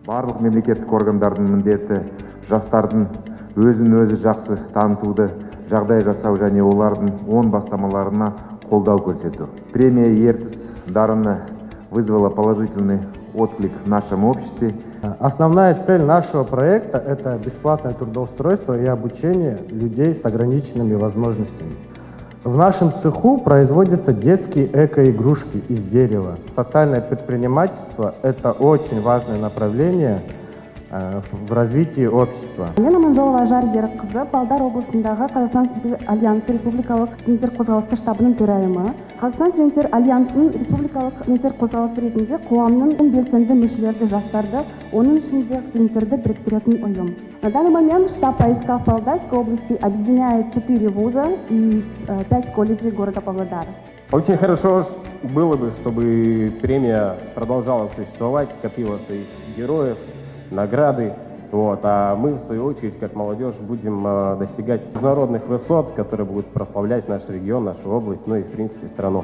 Барлық мемлекеттік органдардың міндеті жастардың өзін өзі жақсы танытуды жағдай жасау және олардың оң бастамаларына қолдау көрсету. Премия «Ертіс дарыны» вызвала положительный отклик в нашем обществе. Основная цель нашего проекта – это бесплатное трудоустройство и обучение людей с ограниченными возможностями. В нашем цеху производятся детские эко-игрушки из дерева. Социальное предпринимательство – это очень важное направление в развитии общества. Мен Аманжолова Жарберік қызы Павлодар облысындағы Қазақстан студенттер альянсы республикалық студенттер қозғалысы штабының төрайымы. Қазақстан студенттер альянсының республикалық студенттер қозғалысы ретінде қоғамның белсенді мүшелерді, жастарды, оның ішінде студенттерді біріктіретін ұйым. На данный момент штаб АСК в Павлодарской области объединяет 4 вуза и 5 колледжей города Павлодара. Очень хорошо было бы, чтобы премия продолжала существовать, копила своих героев, награды. А мы, в свою очередь, как молодежь, будем достигать международных высот, которые будут прославлять наш регион, нашу область, ну и, в принципе, страну.